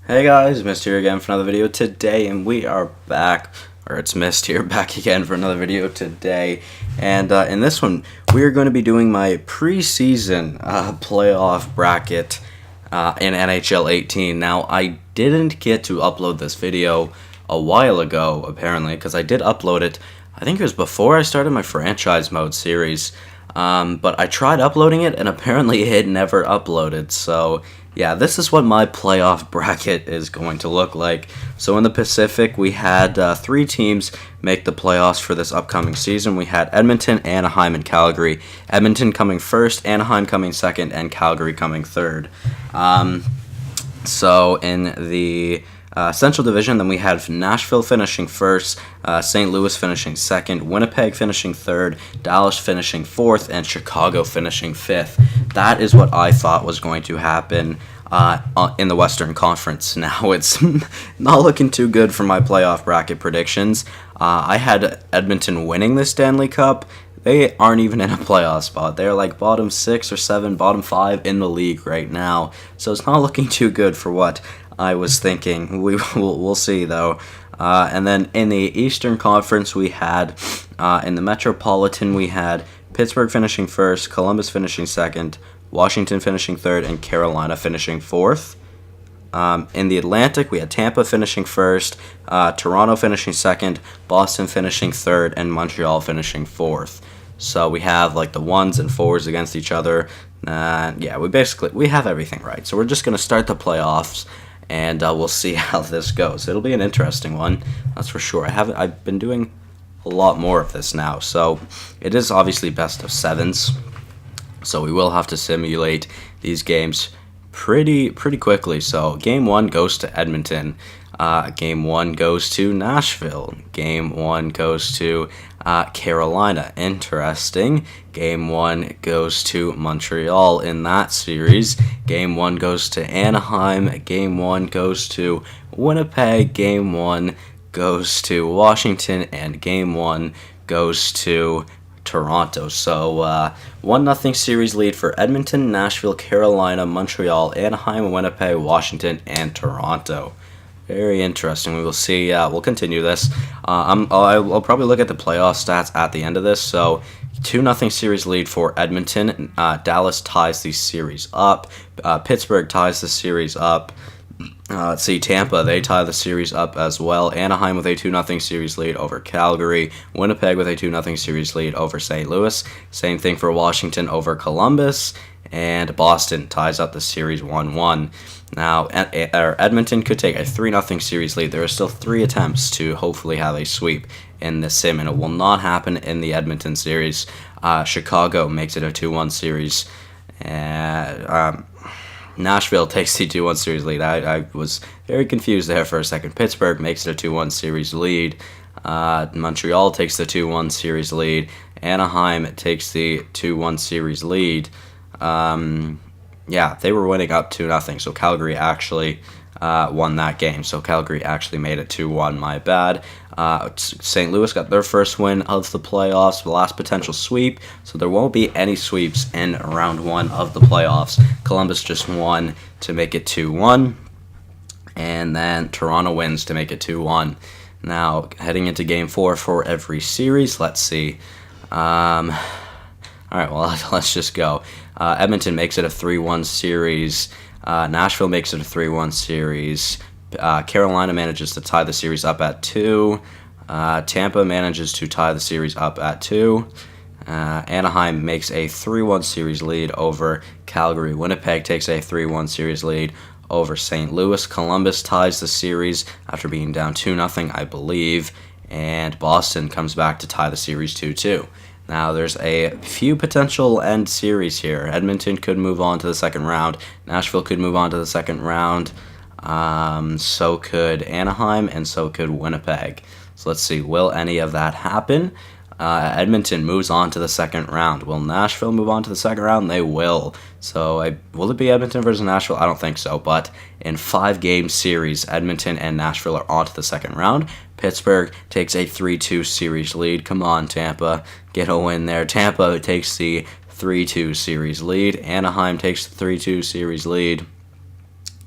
Hey guys, Mist here again for another video today, and we are back, or it's Mist here, back again for another video today. And in this one, we are going to be doing my preseason playoff bracket in NHL 18. Now, I didn't get to upload this video a while ago, apparently, because I did upload it, I think it was before I started my franchise mode series. But I tried uploading it, and apparently it never uploaded, so yeah, this is what my playoff bracket is going to look like. So in the Pacific, we had three teams make the playoffs for this upcoming season. We had Edmonton, Anaheim, and Calgary. Edmonton coming first, Anaheim coming second, and Calgary coming third. So in the Central Division, then we had Nashville finishing first, St. Louis finishing second, Winnipeg finishing third, Dallas finishing fourth, and Chicago finishing fifth. That is what I thought was going to happen in the Western Conference. Now, it's not looking too good for my playoff bracket predictions. I had Edmonton winning the Stanley Cup. They aren't even in a playoff spot. They're like bottom 6 or 7, bottom 5 in the league right now. So it's not looking too good for what I was thinking. We'll see, though. And then in the Eastern Conference, we had, in the Metropolitan, we had Pittsburgh finishing first, Columbus finishing second, Washington finishing third, and Carolina finishing fourth. In the Atlantic, we had Tampa finishing first, Toronto finishing second, Boston finishing third, and Montreal finishing fourth. So we have like the 1s and 4s against each other. Yeah, we have everything right. So we're just going to start the playoffs, and we'll see how this goes. It'll be an interesting one, that's for sure. I've been doing a lot more of this now, so it is obviously best of 7s. So we will have to simulate these games pretty quickly. So game 1 goes to Edmonton. Game 1 goes to Nashville. Game 1 goes to Carolina. Interesting. Game 1 goes to Montreal in that series. Game 1 goes to Anaheim. Game 1 goes to Winnipeg. Game 1 goes to Washington. And Game 1 goes to Toronto. So 1-0 series lead for Edmonton, Nashville, Carolina, Montreal, Anaheim, Winnipeg, Washington, and Toronto. Very interesting. We will see. We'll continue this. I'll probably look at the playoff stats at the end of this. So 2-0 series lead for Edmonton. Dallas ties the series up. Pittsburgh ties the series up. Let's see, Tampa, they tie the series up as well. Anaheim with a 2-0 series lead over Calgary. Winnipeg with a 2-0 series lead over St. Louis. Same thing for Washington over Columbus. And Boston ties up the series 1-1. Now, Edmonton could take a 3-0 series lead. There are still 3 attempts to hopefully have a sweep in the sim, and it will not happen in the Edmonton series. Chicago makes it a 2-1 series. Nashville takes the 2-1 series lead. I was very confused there for a second. Pittsburgh makes it a 2-1 series lead. Montreal takes the 2-1 series lead. Anaheim takes the 2-1 series lead. Yeah, they were winning up 2-0, so Calgary actually won that game. So Calgary actually made it 2-1, my bad. St. Louis got their first win of the playoffs, the last potential sweep, so there won't be any sweeps in round 1 of the playoffs. Columbus just won to make it 2-1, and then Toronto wins to make it 2-1. Now, heading into Game 4 for every series, let's see. Alright, well, let's just go. Edmonton makes it a 3-1 series. Nashville makes it a 3-1 series. Carolina manages to tie the series up at 2. Tampa manages to tie the series up at 2. Anaheim makes a 3-1 series lead over Calgary. Winnipeg takes a 3-1 series lead over St. Louis. Columbus ties the series after being down 2-0, I believe. And Boston comes back to tie the series 2-2. Now, there's a few potential end series here. Edmonton could move on to the second round. Nashville could move on to the second round. So could Anaheim, and so could Winnipeg. So let's see, will any of that happen? Edmonton moves on to the second round. Will Nashville move on to the second round? They will. So will it be Edmonton versus Nashville? I don't think so. But in 5-game series, Edmonton and Nashville are on to the second round. Pittsburgh takes a 3-2 series lead. Come on, Tampa. Get a win there. Tampa takes the 3-2 series lead. Anaheim takes the 3-2 series lead.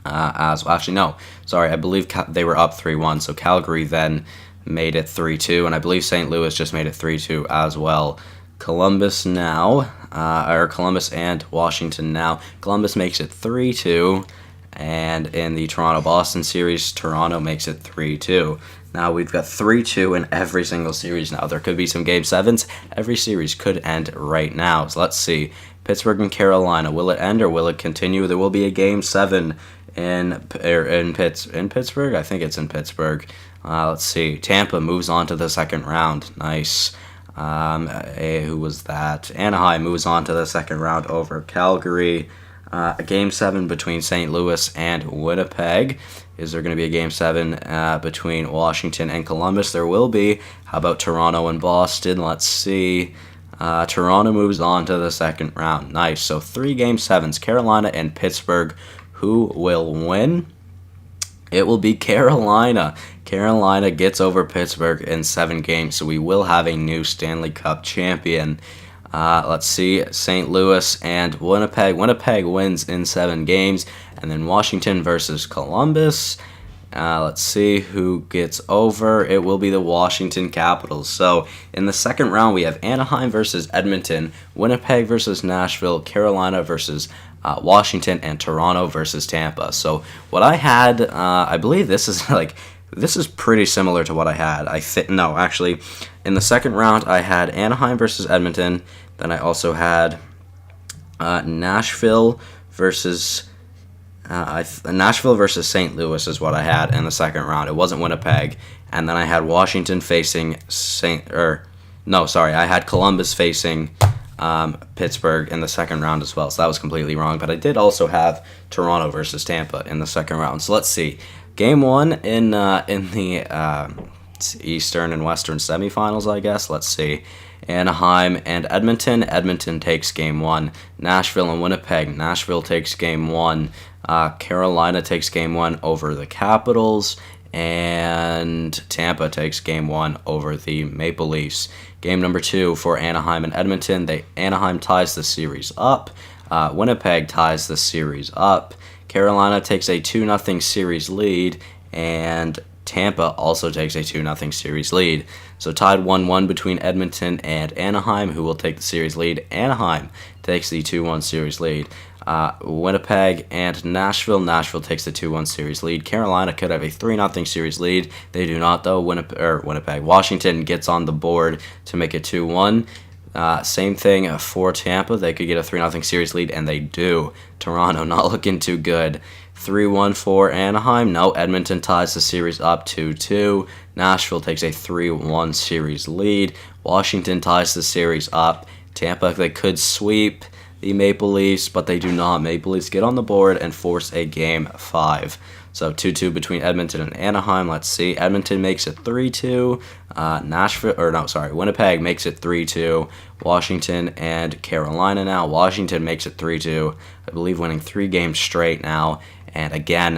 as well. Actually, no, sorry, I believe they were up 3-1, so Calgary then made it 3-2, and I believe St. Louis just made it 3-2 as well. Columbus now, or Columbus and Washington now. Columbus makes it 3-2, and in the Toronto-Boston series, Toronto makes it 3-2. Now we've got 3-2 in every single series now. There could be some Game 7s. Every series could end right now. So let's see. Pittsburgh and Carolina. Will it end or will it continue? There will be a Game 7 in Pittsburgh. I think it's in Pittsburgh. Let's see. Tampa moves on to the second round. Nice. Who was that? Anaheim moves on to the second round over Calgary. A Game 7 between St. Louis and Winnipeg. Is there going to be a Game 7 between Washington and Columbus? There will be. How about Toronto and Boston? Let's see. Toronto moves on to the second round. Nice. So 3 Game 7s. Carolina and Pittsburgh. Who will win? It will be Carolina. Carolina gets over Pittsburgh in 7 games. So we will have a new Stanley Cup champion. Let's see, St. Louis and Winnipeg. Winnipeg wins in 7 games. And then Washington versus Columbus. Let's see who gets over. It will be the Washington Capitals. So in the second round, we have Anaheim versus Edmonton, Winnipeg versus Nashville, Carolina versus Washington, and Toronto versus Tampa. So what I had, I believe this is pretty similar to what I had. No, actually, in the second round, I had Anaheim versus Edmonton. Then I also had Nashville versus St. Louis is what I had in the second round. It wasn't Winnipeg. And then I had Washington facing I had Columbus facing Pittsburgh in the second round as well. So that was completely wrong. But I did also have Toronto versus Tampa in the second round. So let's see. Game 1 in the Eastern and Western semifinals, I guess. Let's see. Anaheim and Edmonton. Edmonton takes Game 1. Nashville and Winnipeg. Nashville takes Game 1. Carolina takes Game 1 over the Capitals. And Tampa takes Game 1 over the Maple Leafs. Game number 2 for Anaheim and Edmonton. Anaheim ties the series up. Winnipeg ties the series up. Carolina takes a 2-0 series lead, and Tampa also takes a 2-0 series lead. So tied 1-1 between Edmonton and Anaheim, who will take the series lead. Anaheim takes the 2-1 series lead. Winnipeg and Nashville. Nashville takes the 2-1 series lead. Carolina could have a 3-0 series lead. They do not, though. Winnipeg. Washington gets on the board to make it 2-1. Same thing for Tampa. They could get a 3-0 series lead, and they do. Toronto not looking too good. 3-1 for Anaheim. No, Edmonton ties the series up 2-2. Nashville takes a 3-1 series lead. Washington ties the series up. Tampa, they could sweep the Maple Leafs, but they do not. Maple Leafs get on the board and force a Game 5. So 2-2 between Edmonton and Anaheim. Let's see. Edmonton makes it 3-2. Winnipeg makes it 3-2. Washington and Carolina now. Washington makes it 3-2. I believe winning 3 games straight now. And again,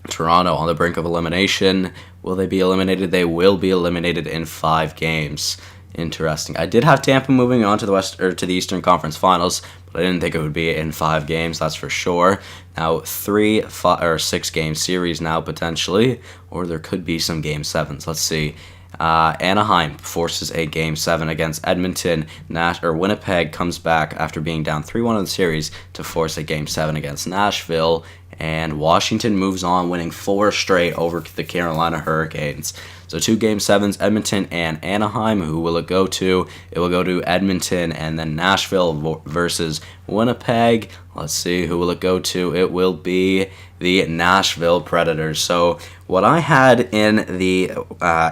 Toronto on the brink of elimination. Will they be eliminated? They will be eliminated in 5 games. Interesting. I did have Tampa moving on to the Eastern Conference Finals, but I didn't think it would be in 5 games. That's for sure. Now 3, 5, or 6 game series now potentially, or there could be some Game 7s. Let's see. Anaheim forces a Game 7 against Edmonton. Winnipeg comes back after being down 3-1 in the series to force a Game 7 against Nashville. And Washington moves on, winning 4 straight over the Carolina Hurricanes. So 2 Game 7s, Edmonton and Anaheim. Who will it go to? It will go to Edmonton, and then Nashville versus Winnipeg. Let's see, who will it go to? It will be the Nashville Predators. So what I had in the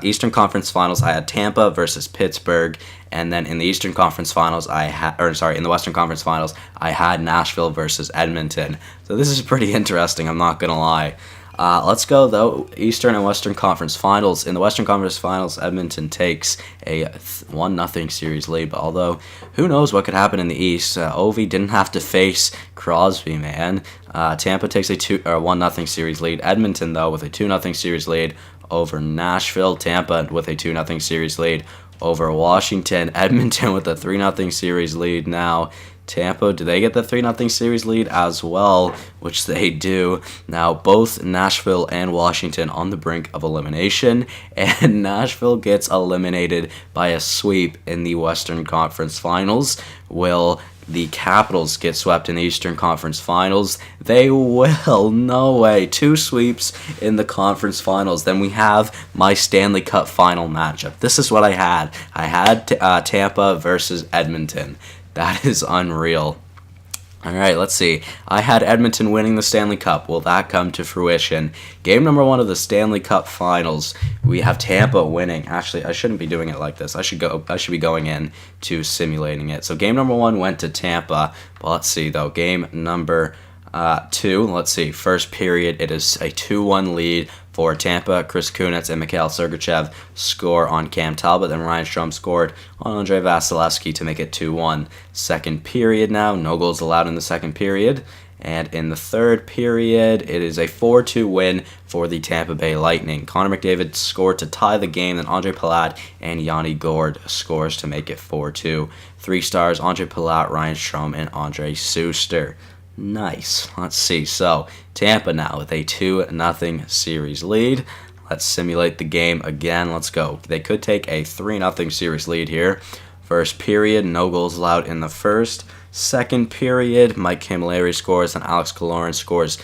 Eastern Conference Finals, I had Tampa versus Pittsburgh, and then in the Eastern Conference Finals, in the Western Conference Finals, I had Nashville versus Edmonton. So this is pretty interesting, I'm not gonna lie. Let's go, though, Eastern and Western Conference Finals. In the Western Conference Finals, Edmonton takes a 1-0 series lead, but although, who knows what could happen in the East. Ovi didn't have to face Crosby, man. Tampa takes a 1-0 series lead. Edmonton, though, with a 2-0 series lead over Nashville. Tampa with a 2-0 series lead over Washington. Edmonton with a 3-0 series lead now. Tampa, do they get the 3-0 series lead as well? Which they do. Now, both Nashville and Washington on the brink of elimination, and Nashville gets eliminated by a sweep in the Western Conference Finals. Will the Capitals get swept in the Eastern Conference Finals? They will. No way. 2 sweeps in the conference finals. Then we have my Stanley Cup final matchup. This is what I had. I had Tampa versus Edmonton. That is unreal. All right, let's see. I had Edmonton winning the Stanley Cup. Will that come to fruition? Game number 1 of the Stanley Cup Finals. We have Tampa winning. Actually, I shouldn't be doing it like this. I should be going in to simulating it. So game number 1 went to Tampa. But let's see though. Game number 2. Let's see. First period, it is a 2-1 lead for Tampa. Chris Kunitz and Mikhail Sergachev score on Cam Talbot. Then Ryan Strome scored on Andrei Vasilevsky to make it 2-1. Second period now. No goals allowed in the second period. And in the third period, it is a 4-2 win for the Tampa Bay Lightning. Connor McDavid scored to tie the game. Then Andre Palat and Yanni Gourde scores to make it 4-2. 3 stars, Andre Palat, Ryan Strome, and Andre Suster. Nice. Let's see. So, Tampa now with a 2-0 series lead. Let's simulate the game again. Let's go. They could take a 3-0 series lead here. First period, no goals allowed in the first. Second period, Mike Camilleri scores and Alex Killorn scores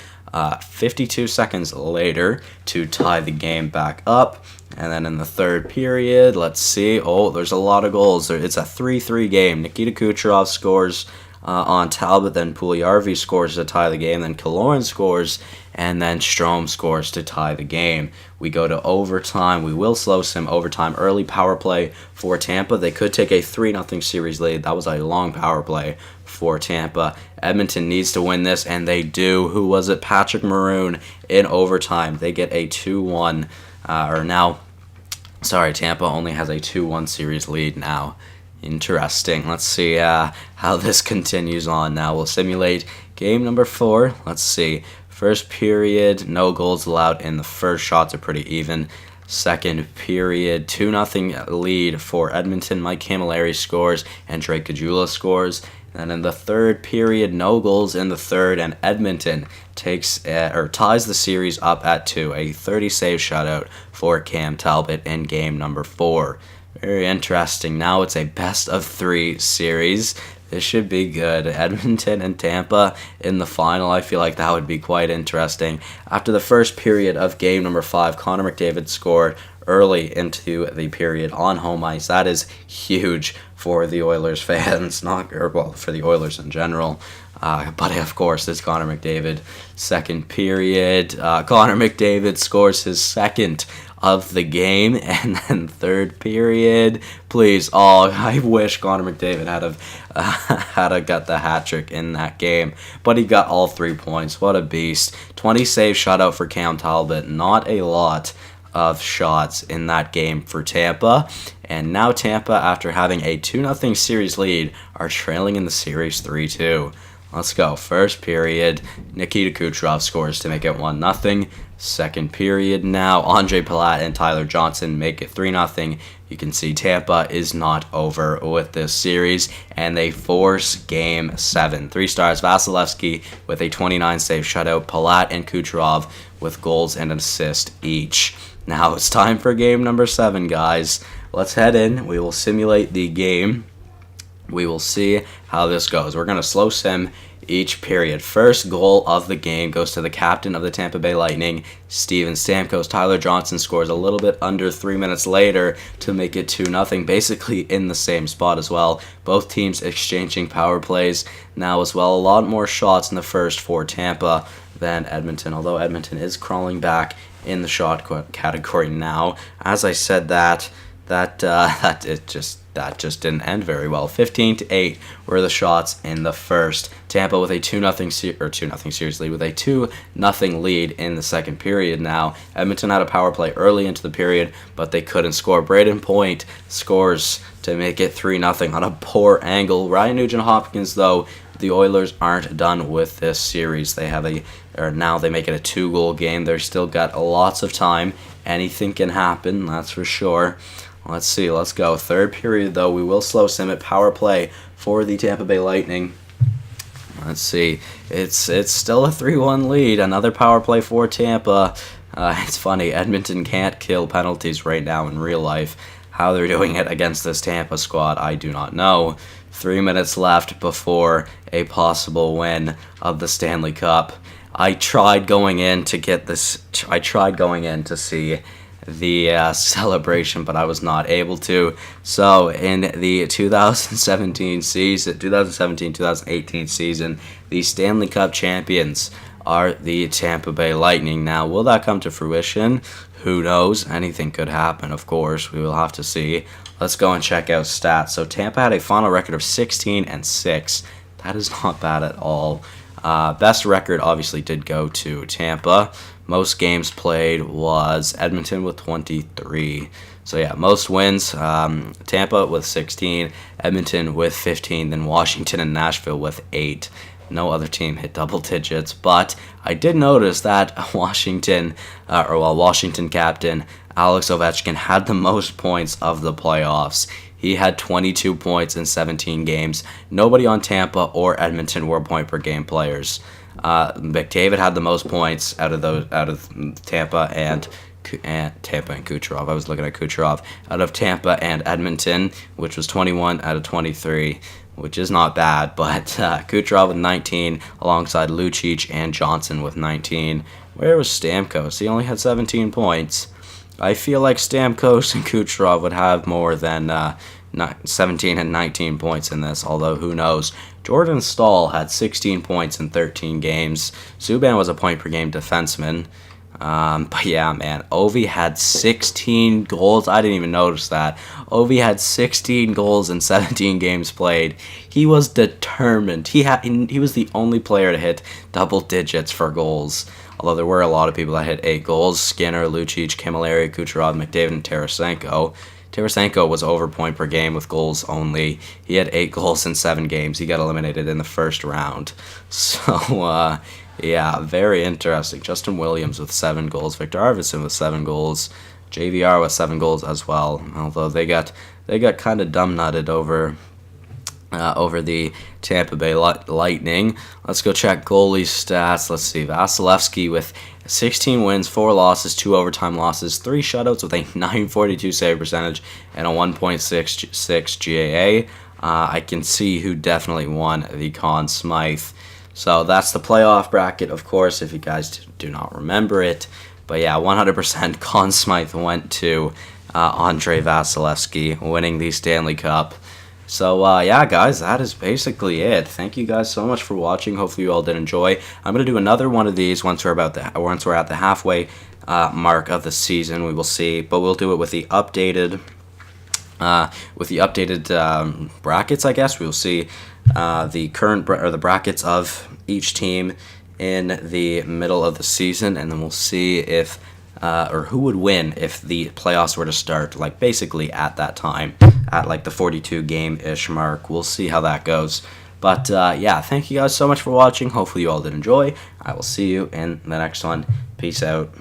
52 seconds later to tie the game back up. And then in the third period, let's see. Oh, there's a lot of goals. It's a 3-3 game. Nikita Kucherov scores on Talbot, then Puljujarvi scores to tie the game, then Killorn scores, and then Strome scores to tie the game. We go to overtime. We will slow sim overtime. Early power play for Tampa. They could take a 3-0 series lead. That was a long power play for Tampa. Edmonton needs to win this, and they do. Who was it? Patrick Maroon in overtime. They get a 2-1, Tampa only has a 2-1 series lead now. Interesting. Let's see how this continues on now. We'll simulate game number 4. Let's see. First period, no goals allowed in the first. Shots are pretty even. Second period, 2-0 lead for Edmonton. Mike Camilleri scores and Drake Caggiula scores. And in the third period, no goals in the third, and Edmonton ties the series up at 2. A 30-save shutout for Cam Talbot in game number 4. Very interesting. Now it's a best-of-3 series. This should be good. Edmonton and Tampa in the final. I feel like that would be quite interesting. After the first period of game number 5, Connor McDavid scored early into the period on home ice. That is huge for the Oilers fans, for the Oilers in general. But of course, it's Connor McDavid. Second period, Connor McDavid scores his second of the game, and then third period, please, I wish Connor McDavid had got the hat trick in that game, but he got all 3 points. What a beast. 20 save shutout for Cam Talbot. Not a lot of shots in that game for Tampa, and now Tampa, after having a 2-0 series lead, are trailing in the series 3-2. Let's go. First period, Nikita Kucherov scores to make it 1-0. Second period now, Andre Palat and Tyler Johnson make it 3-0. You can see Tampa is not over with this series, and they force Game 7. 3 stars, Vasilevsky with a 29-save shutout, Palat and Kucherov with goals and an assist each. Now it's time for game number 7, guys. Let's head in. We will simulate the game. We will see how this goes. We're going to slow sim each period. First goal of the game goes to the captain of the Tampa Bay Lightning, Steven Stamkos. Tyler Johnson scores a little bit under 3 minutes later to make it 2-0, basically in the same spot as well. Both teams exchanging power plays now as well. A lot more shots in the first for Tampa than Edmonton, although Edmonton is crawling back in the shot category now. As I said, that just didn't end very well. 15-8 were the shots in the first. Tampa with a 2-0 series lead, with a 2-0 lead in the second period now. Edmonton had a power play early into the period, but they couldn't score. Braden Point scores to make it 3-0 on a poor angle. Ryan Nugent-Hopkins, though, the Oilers aren't done with this series. Now they make it a 2-goal game. They've still got lots of time. Anything can happen, that's for sure. Let's see, let's go. Third period, though, we will slow sim it. Power play for the Tampa Bay Lightning. Let's see. It's still a 3-1 lead. Another power play for Tampa. It's funny. Edmonton can't kill penalties right now in real life. How they're doing it against this Tampa squad, I do not know. 3 minutes left before a possible win of the Stanley Cup. I tried going in to get this. I tried going in to see the celebration, but I was not able to. So in the 2017-2018 season, the Stanley Cup champions are the Tampa Bay Lightning. Now, will that come to fruition? Who knows? Anything could happen, of course. We will have to see. Let's go and check out stats. So Tampa had a final record of 16-6. That is not bad at all. Best record obviously did go to Tampa. Most games played was Edmonton with 23. So yeah, most wins, Tampa with 16, Edmonton with 15, then Washington and Nashville with 8. No other team hit double digits, but I did notice that Washington captain Alex Ovechkin had the most points of the playoffs. He had 22 points in 17 games. Nobody on Tampa or Edmonton were point-per-game players. McDavid had the most points out of Tampa and Kucherov. I was looking at Kucherov. Out of Tampa and Edmonton, which was 21 out of 23, which is not bad. But Kucherov with 19, alongside Lucic and Johnson with 19. Where was Stamkos? He only had 17 points. I feel like Stamkos and Kucherov would have more than 17 and 19 points in this, although who knows. Jordan Staal had 16 points in 13 games. Subban was a point-per-game defenseman. But yeah, man, Ovi had 16 goals. I didn't even notice that. Ovi had 16 goals in 17 games played. He was determined. He was the only player to hit double digits for goals. Although there were a lot of people that hit 8 goals. Skinner, Lucic, Camilleri, Kucherov, McDavid, and Tarasenko. Tarasenko was over point per game with goals only. He had 8 goals in 7 games. He got eliminated in the first round. So, yeah, very interesting. Justin Williams with 7 goals. Victor Arvidsson with 7 goals. JVR with 7 goals as well. Although they got kind of dumb-nutted over the Tampa Bay Lightning. Let's go check goalie stats. Let's see. Vasilevsky with 16 wins, 4 losses, 2 overtime losses, 3 shutouts with a .942 save percentage and a 1.66 GAA. I can see who definitely won the Conn Smythe. So that's the playoff bracket, of course, if you guys do not remember it. But yeah, 100% Conn Smythe went to Andrei Vasilevsky, winning the Stanley Cup. So, yeah, guys, that is basically it. Thank you guys so much for watching. Hopefully you all did enjoy. I'm going to do another one of these once we're at the halfway mark of the season. We will see, but we'll do it with the updated brackets, I guess. We'll see the current the brackets of each team in the middle of the season, and then we'll see if or who would win if the playoffs were to start, like basically at that time, at like the 42 game-ish mark. We'll see how that goes. But yeah, thank you guys so much for watching. Hopefully you all did enjoy. I will see you in the next one. Peace out.